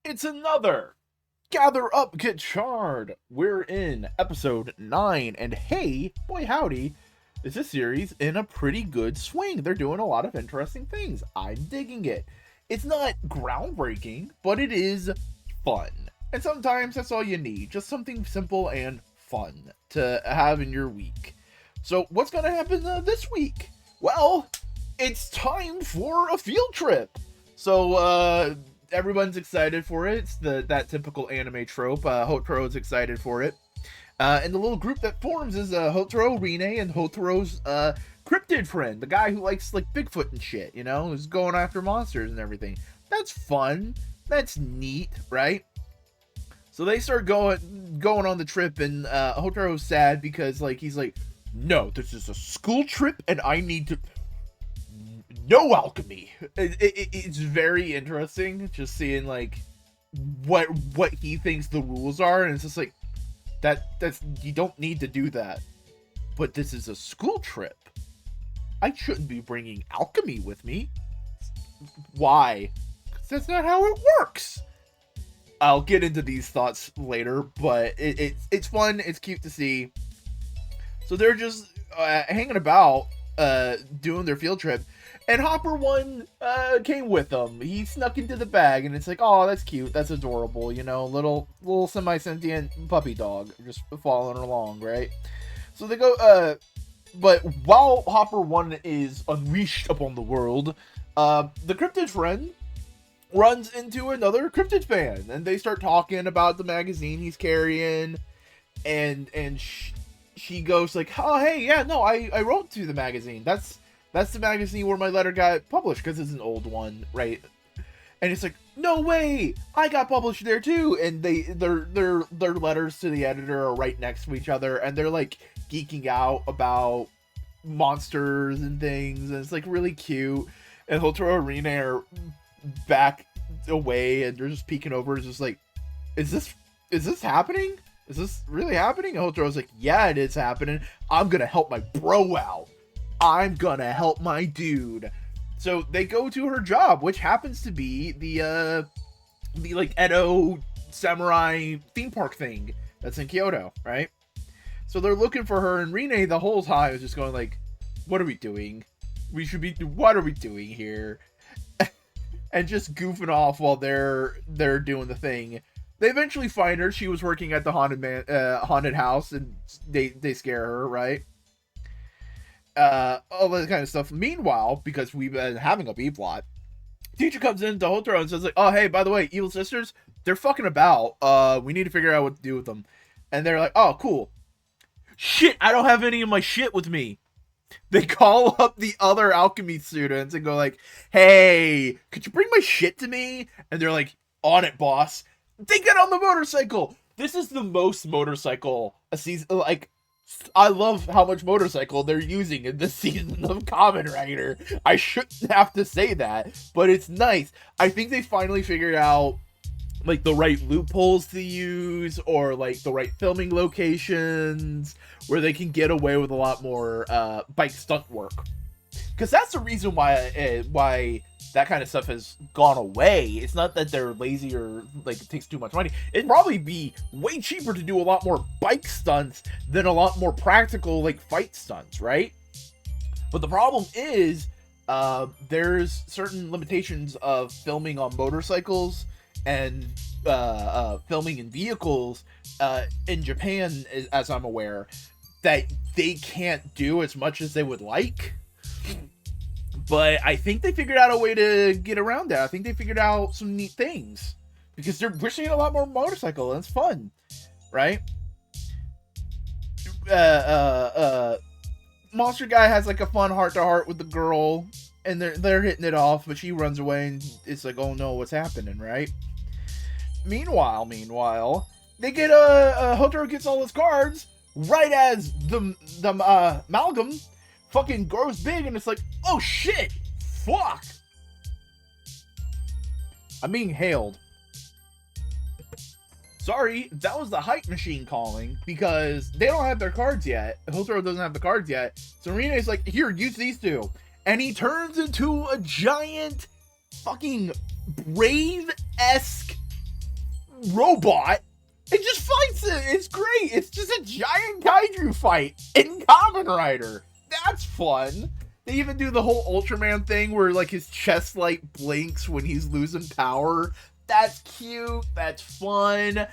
It's another Gather Up, Gotchard. We're in episode 9, and hey, boy howdy, is this series in a pretty good swing. They're doing a lot of interesting things. I'm digging it. It's not groundbreaking, but it is fun. And sometimes that's all you need. Just something simple and fun to have in your week. So what's going to happen this week? Well, it's time for a field trip. So, everyone's excited for it. It's that typical anime trope. Hotaro's excited for it. And the little group that forms is Hotaro, Rine, and Hotaro's cryptid friend, the guy who likes like Bigfoot and shit, you know, who's going after monsters and everything. That's fun. That's neat, right? So they start going on the trip, and Hotaro's sad because like he's like, no, this is a school trip, and I need to. No alchemy. It's very interesting just seeing like what he thinks the rules are, and it's just like that's you don't need to do that. But this is a school trip. I shouldn't be bringing alchemy with me. Why? Because that's not how it works. I'll get into these thoughts later, but it's fun. It's cute to see. So they're just hanging about, doing their field trip. And Hopper 1 came with them. He snuck into the bag, and it's like, oh, that's cute. That's adorable, you know, little semi-sentient puppy dog just following along, right? So they go, but while Hopper 1 is unleashed upon the world, the cryptid friend runs into another cryptid fan, and they start talking about the magazine he's carrying, and she goes like, oh, hey, yeah, no, I wrote to the magazine. That's the magazine where my letter got published, because it's an old one, right? And it's like, no way, I got published there too. And their letters to the editor are right next to each other, and they're like geeking out about monsters and things, and it's like really cute. And Hotaro and Rine are back away, and they're just peeking over. It's just like, is this happening? Is this really happening? And Hotaro's like, yeah, it is happening. I'm gonna help my bro out. I'm gonna help my dude. So they go to her job, which happens to be the like Edo samurai theme park thing that's in Kyoto, right? So they're looking for her, and Rine the whole time is just going like, what are we doing? What are we doing here? And just goofing off while they're doing the thing. They eventually find her. She was working at the haunted house, and they scare her, right? All that kind of stuff. Meanwhile, because we've been having a B-plot, teacher comes in to Hotaro and says like, oh, hey, by the way, evil sisters, they're fucking about. We need to figure out what to do with them. And they're like, oh, cool. Shit, I don't have any of my shit with me. They call up the other alchemy students and go like, hey, could you bring my shit to me? And they're like, on it, boss. They get on the motorcycle. This is the most motorcycle a season, like, I love how much motorcycle they're using in this season of Kamen Rider. I shouldn't have to say that, but it's nice. I think they finally figured out like the right loopholes to use, or like the right filming locations where they can get away with a lot more bike stunt work. Because that's the reason why that kind of stuff has gone away. It's not that they're lazy or like it takes too much money. It'd probably be way cheaper to do a lot more bike stunts than a lot more practical like fight stunts, right? But the problem is there's certain limitations of filming on motorcycles and filming in vehicles in Japan, as I'm aware, that they can't do as much as they would like. But I think they figured out a way to get around that. I think they figured out some neat things. Because we're seeing a lot more motorcycle, and it's fun. Right? Monster Guy has like a fun heart-to-heart with the girl. And they're hitting it off, but she runs away, and it's like, oh no, what's happening, right? Meanwhile, they get Hotaro gets all his cards right as the amalgam fucking grows big, and it's like, oh shit, fuck, I'm being hailed. Sorry, that was the hype machine calling, because they don't have their cards yet. Hotaro doesn't have the cards yet. So Rine's like, here, use these two. And he turns into a giant fucking Brave-esque robot and just fights it. It's great. It's just a giant kaiju fight in Kamen Rider. That's fun. They even do the whole Ultraman thing where like his chest light blinks when he's losing power. That's cute. That's fun.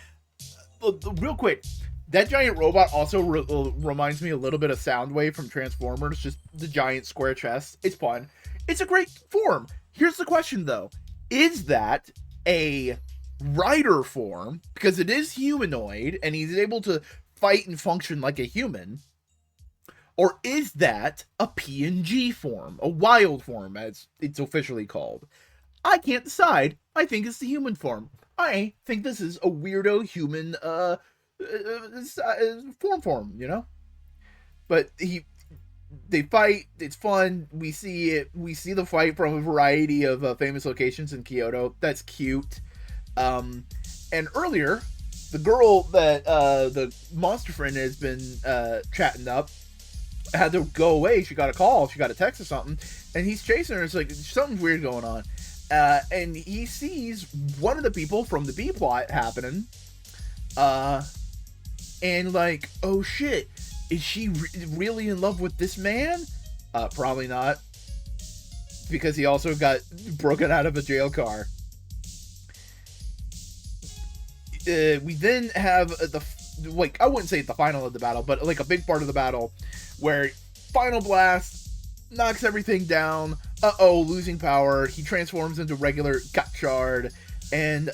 Real quick, that giant robot also reminds me a little bit of Soundwave from Transformers. Just the giant square chest. It's fun. It's a great form. Here's the question though. Is that a rider form? Because it is humanoid and he's able to fight and function like a human. Or is that a PNG form? A wild form, as it's officially called? I can't decide. I think it's the human form. I think this is a weirdo human form, you know? But they fight. It's fun. We see it. We see the fight from a variety of famous locations in Kyoto. That's cute. And earlier, the girl that the monster friend has been chatting up had to go away. She got a call. She got a text or something. And he's chasing her. It's like, something's weird going on. And he sees one of the people from the B plot happening. And like, oh shit. Is she really in love with this man? Probably not. Because he also got broken out of a jail car. We then have the, like, I wouldn't say the final of the battle, but like a big part of the battle where Final Blast knocks everything down. Losing power. He transforms into regular Gotchard and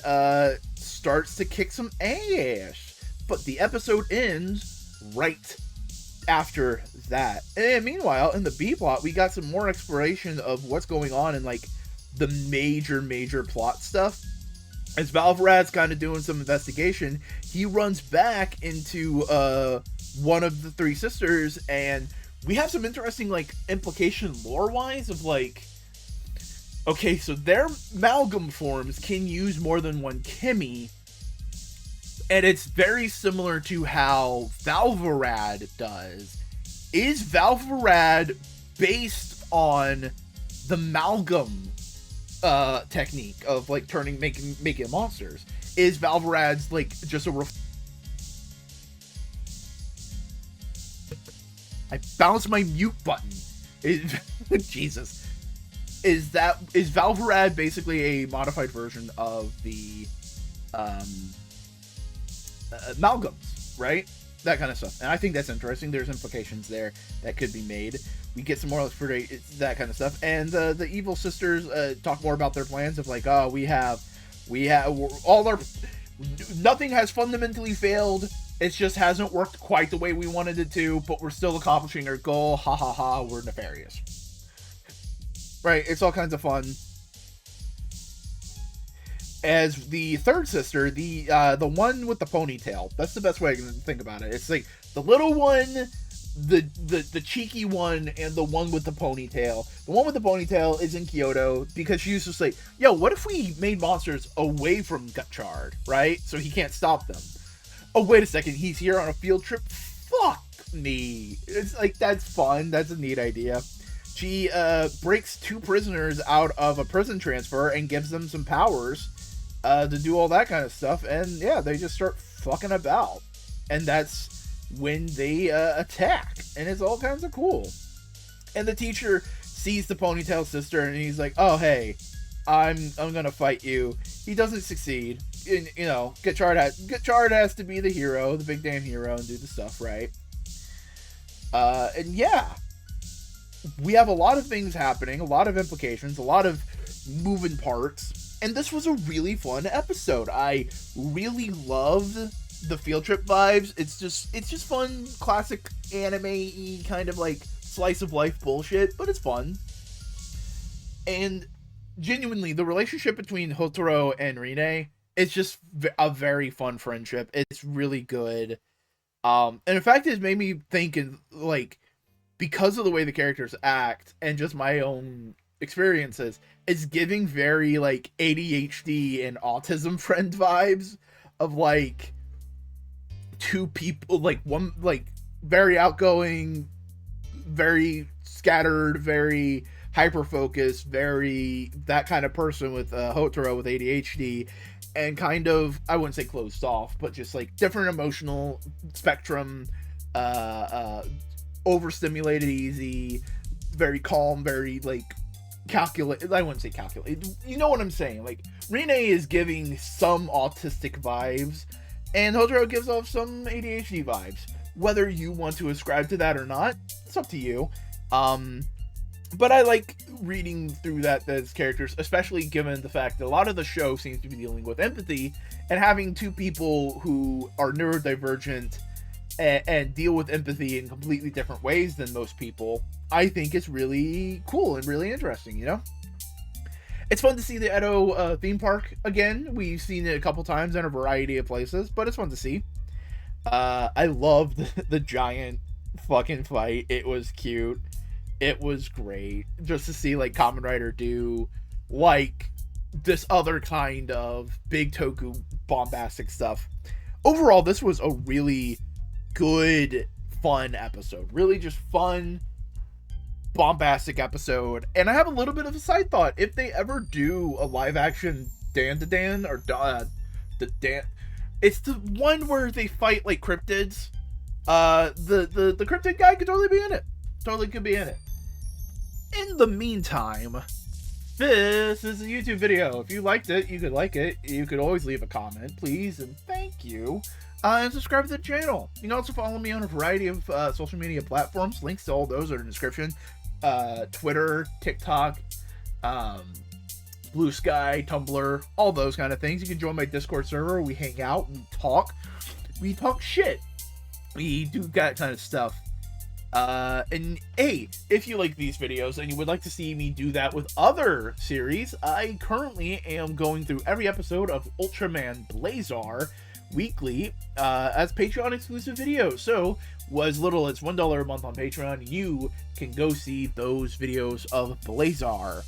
starts to kick some ass. But the episode ends right after that. And meanwhile, in the B plot, we got some more exploration of what's going on in like the major plot stuff. As Valverad's kind of doing some investigation, he runs back into one of the three sisters, and we have some interesting like implication lore-wise of like, okay, so their amalgam forms can use more than one Kimi, and it's very similar to how Valverad does. Is Valverad based on the amalgam technique of like making monsters? Is Valverad's like just a I bounced my mute button. Jesus. Is Valverad basically a modified version of the amalgams, right? That kind of stuff. And I think that's interesting. There's implications there that could be made. We get some more exploration, that kind of stuff. And the evil sisters talk more about their plans of like, oh, we have all our, nothing has fundamentally failed. It just hasn't worked quite the way we wanted it to, but we're still accomplishing our goal. Ha ha ha, we're nefarious. Right, it's all kinds of fun. As the third sister, the one with the ponytail. That's the best way I can think about it. It's like the little one, the cheeky one, and the one with the ponytail. The one with the ponytail is in Kyoto because she used to say, yo, what if we made monsters away from Gotchard, right? So he can't stop them. Oh, wait a second, he's here on a field trip? Fuck me. It's like, that's fun. That's a neat idea. She breaks two prisoners out of a prison transfer and gives them some powers to do all that kind of stuff. And yeah, they just start fucking about. And that's when they attack. And it's all kinds of cool. And the teacher sees the ponytail sister and he's like, oh, hey, I'm gonna fight you. He doesn't succeed. And, you know, Gotchard has to be the hero, the big damn hero, and do the stuff, right? And yeah, we have a lot of things happening, a lot of implications, a lot of moving parts, and this was a really fun episode. I really loved the field trip vibes. It's just fun, classic anime-y kind of like slice of life bullshit, but it's fun. And genuinely, the relationship between Hotaro and Rine, it's just a very fun friendship. It's really good. And in fact, it's made me think, like, because of the way the characters act and just my own experiences, it's giving very, like, ADHD and autism friend vibes of, like, two people, like, one, like, very outgoing, very scattered, very hyper-focused, very that kind of person with Hotaro with ADHD, and kind of, I wouldn't say closed off, but just like different emotional spectrum, uh, uh, overstimulated, easy, very calm, very like calculate. I wouldn't say calculate. You know what I'm saying? Like Renee is giving some autistic vibes, and Hojiro gives off some ADHD vibes. Whether you want to ascribe to that or not, it's up to you. But I like reading through that as characters, especially given the fact that a lot of the show seems to be dealing with empathy, and having two people who are neurodivergent and deal with empathy in completely different ways than most people, I think is really cool and really interesting, you know? It's fun to see the Edo theme park again. We've seen it a couple times in a variety of places, but it's fun to see. I loved the giant fucking fight. It was cute. It was great just to see like Kamen Rider do like this other kind of big toku bombastic stuff. Overall, this was a really good, fun episode. Really just fun, bombastic episode. And I have a little bit of a side thought. If they ever do a live action Dan to Dan or the Dan, it's the one where they fight like cryptids. The cryptid guy could totally be in it. Totally could be in it. In the meantime, this is a YouTube video. If you liked it, you could like it. You could always leave a comment, please, and thank you. And subscribe to the channel. You can also follow me on a variety of social media platforms. Links to all those are in the description. Twitter, TikTok, Blue Sky, Tumblr, all those kind of things. You can join my Discord server. We hang out, we talk. We talk shit. We do that kind of stuff. And hey, if you like these videos and you would like to see me do that with other series, I currently am going through every episode of Ultraman Blazar weekly as Patreon exclusive videos. So as little as $1 a month on Patreon, you can go see those videos of Blazar.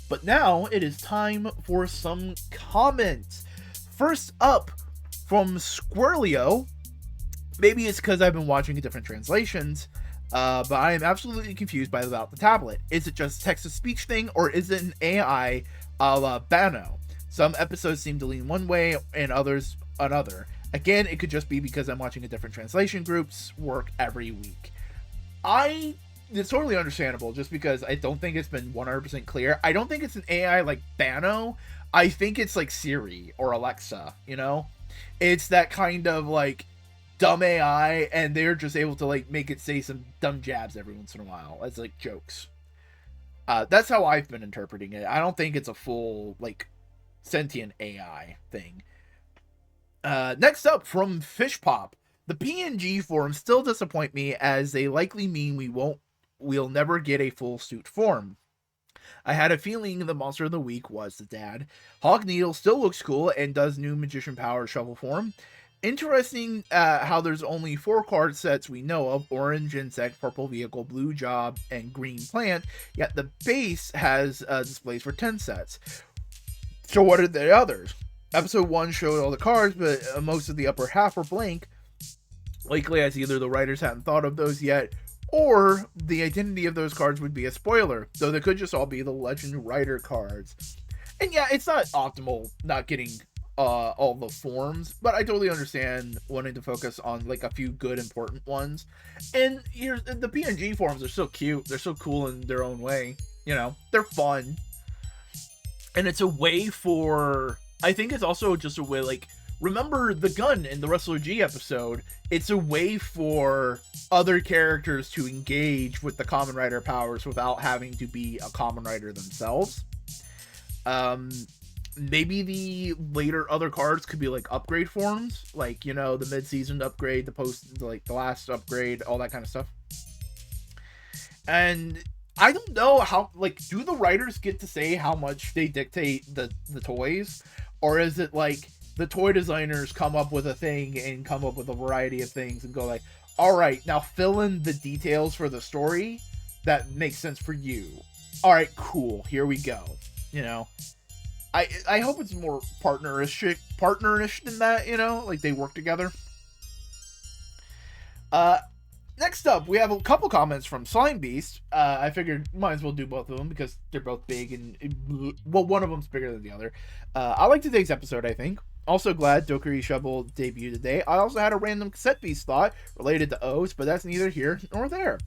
But now it is time for some comments. First up from Squirrelio. Maybe it's because I've been watching different translations, but I am absolutely confused about the tablet. Is it just a text-to-speech thing, or is it an AI a la Bano? Some episodes seem to lean one way and others another. Again, it could just be because I'm watching a different translation group's work every week. It's totally understandable, just because I don't think it's been 100% clear. I don't think it's an AI like Bano. I think it's like Siri or Alexa, you know? It's that kind of like dumb AI, and they're just able to like make it say some dumb jabs every once in a while as like jokes. That's how I've been interpreting it. I don't think it's a full like sentient AI thing. Next up from Fish Pop. The PNG forms still disappoint me, as they likely mean we'll never get a full suit form. I had a feeling the monster of the week was the dad. Hog Needle still looks cool and does new magician power shovel form. Interesting how there's only 4 card sets we know of: orange insect, purple vehicle, blue job, and green plant, yet the base has displays for 10 sets. So what are the others? Episode 1 showed all the cards, but most of the upper half are blank. Likely as either the writers hadn't thought of those yet, or the identity of those cards would be a spoiler, though they could just all be the Legend Rider cards. And yeah, it's not optimal not getting all the forms, but I totally understand wanting to focus on like a few good important ones. And here's the PNG forms are so cute, they're so cool in their own way, you know, they're fun, and it's a way for, I think it's also just a way, like, remember the gun in the Wrestler G episode? It's a way for other characters to engage with the Kamen Rider powers without having to be a Kamen Rider themselves. Maybe the later other cards could be like upgrade forms, like, you know, the mid-season upgrade, the post, like the last upgrade, all that kind of stuff. And I don't know how, like, do the writers get to say how much they dictate the toys, or is it like the toy designers come up with a thing and come up with a variety of things and go like, all right, now fill in the details for the story that makes sense for you. All right, cool, here we go. You know, I hope it's more partnerish than that, you know, like they work together. Next up, we have a couple comments from Slime Beast. I figured might as well do both of them because they're both big and, well, one of them's bigger than the other. I like today's episode, I think. Also glad Dokuri Shovel debuted today. I also had a random cassette beast thought related to O's, but that's neither here nor there.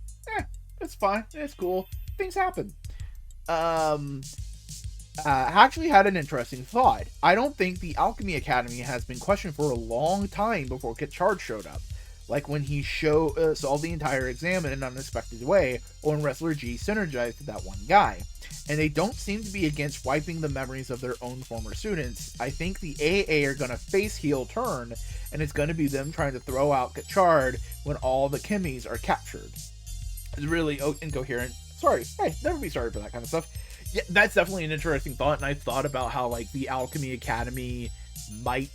It's fine. It's cool. Things happen. Actually had an interesting thought. I don't think the Alchemy Academy has been questioned for a long time before Gotchard showed up. Like when he solved the entire exam in an unexpected way, or when Wrestler G synergized with that one guy. And they don't seem to be against wiping the memories of their own former students. I think the AA are going to face heel turn, and it's going to be them trying to throw out Gotchard when all the Kimmies are captured. It's really incoherent. Sorry. Hey, never be sorry for that kind of stuff. Yeah, that's definitely an interesting thought, and I thought about how, like, the Alchemy Academy might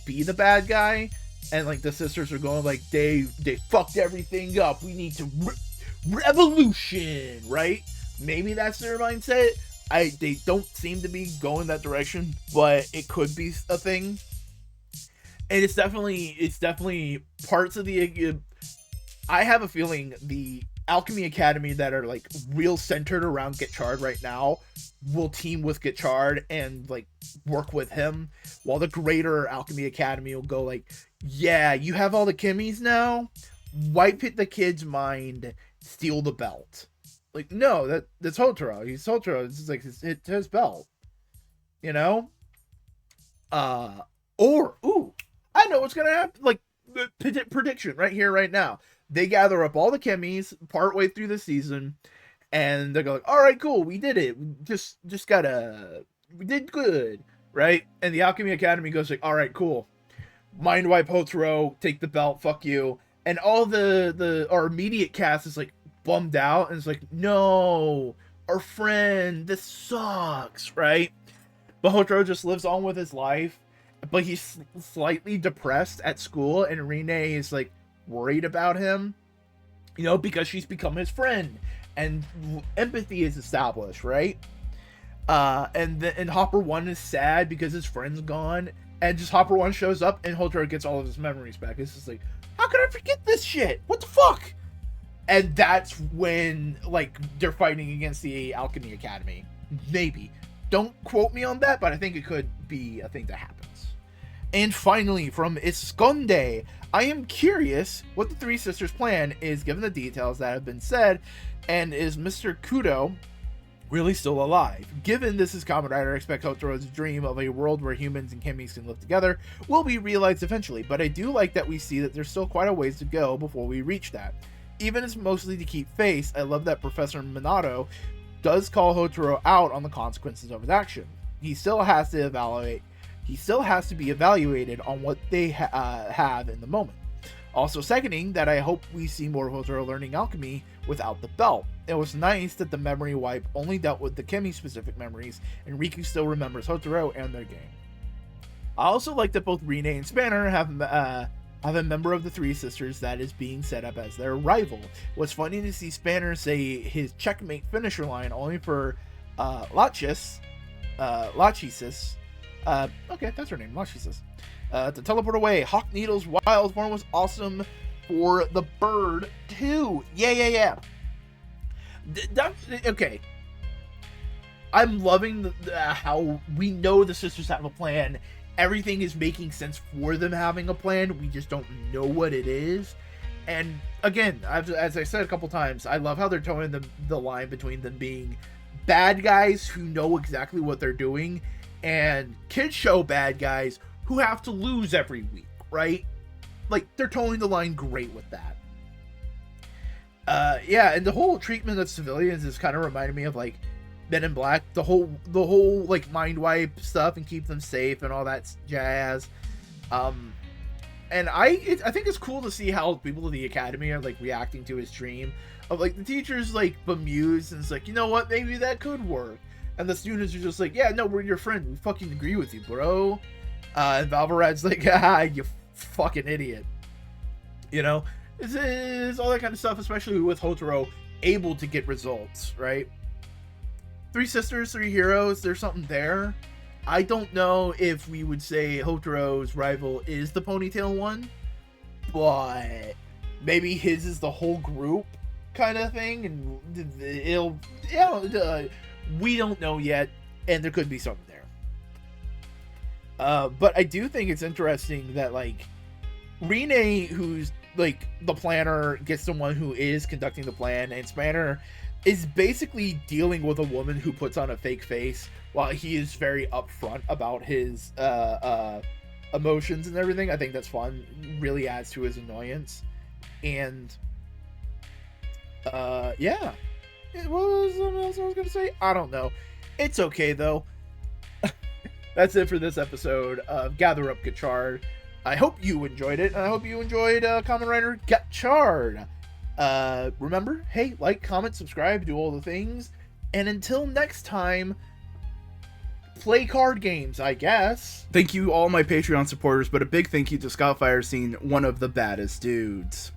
be the bad guy, and, like, the sisters are going, like, they fucked everything up, we need to revolution, right? Maybe that's their mindset. They don't seem to be going that direction, but it could be a thing. And it's definitely parts of the, I have a feeling the Alchemy Academy that are, like, real centered around Gotchard right now will team with Gotchard and, like, work with him, while the greater Alchemy Academy will go, like, yeah, you have all the Kimmies now, wipe the kid's mind, steal the belt. Like, no, that's Hotaro. He's Hotaro. It's like his belt, you know. I know what's gonna happen. Like, prediction right here, right now. They gather up all the Kimmies partway through the season, and they're going, all right, cool, we did it. We did good, right? And the Alchemy Academy goes like, all right, cool. Mind wipe Hotaro, take the belt, fuck you. And all our immediate cast is like bummed out, and it's like, no, our friend, this sucks, right? But Hotaro just lives on with his life, but he's slightly depressed at school, and Rine is like worried about him, you know, because she's become his friend, and empathy is established, right? And Hopper 1 is sad because his friend's gone, and just Hopper 1 shows up, and Hotaro gets all of his memories back. It's just like, how could I forget this shit? What the fuck? And that's when, like, they're fighting against the Alchemy Academy. Maybe. Don't quote me on that, but I think it could be a thing that happens. And finally, from Esconde, I am curious what the three sisters' plan is, given the details that have been said, and is Mr. Kudo really still alive? Given this is Kamen Rider, I expect Hotaro's dream of a world where humans and Kimmies can live together will be realized eventually, but I do like that we see that there's still quite a ways to go before we reach that. Even if it's mostly to keep face, I love that Professor Minato does call Hotaro out on the consequences of his action. He still has to be evaluated on what they have in the moment. Also seconding that I hope we see more of Hotaro learning alchemy without the belt. It was nice that the memory wipe only dealt with the Kimi-specific memories, and Riku still remembers Hotaro and their game. I also like that both Rine and Spanner have a member of the three sisters that is being set up as their rival. What's funny to see Spanner say his checkmate finisher line only for Lachesis. Okay, that's her name, Lachesis. To teleport away. Hawk Needle's wild form was awesome for the bird too. Yeah. Okay. I'm loving how we know the sisters have a plan. Everything is making sense for them having a plan. We just don't know what it is. And again, as I said a couple times, I love how they're towing the line between them being bad guys who know exactly what they're doing and kid show bad guys who have to lose every week, right? Like, they're towing the line great with that. Yeah, and the whole treatment of civilians is kind of reminding me of, like, Men in Black, the whole like mind wipe stuff and keep them safe and all that jazz. And I think it's cool to see how people of the academy are like reacting to his dream of like the teachers like bemused and it's like, you know what, maybe that could work. And the students are just like, yeah, no, we're your friend. We fucking agree with you, bro. And Valverad's like, you fucking idiot. You know, it's all that kind of stuff, especially with Hotaro able to get results, right? Three sisters, three heroes, there's something there. I don't know if we would say Hotaro's rival is the ponytail one, but maybe his is the whole group kind of thing, and we don't know yet, and there could be something there. But I do think it's interesting that, like, Rene, who's, like, the planner, gets someone who is conducting the plan, and Spanner is basically dealing with a woman who puts on a fake face while he is very upfront about his emotions and everything. I think that's fun. Really adds to his annoyance. And yeah. What was something else I was gonna say? I don't know. It's okay though. That's it for this episode of Gather Up Gotchard. I hope you enjoyed it, and I hope you enjoyed Kamen Rider Gotchard. Remember, hey, like, comment, subscribe, do all the things. And until next time, play card games, I guess. Thank you all my Patreon supporters, but a big thank you to Scott Firestein, one of the baddest dudes.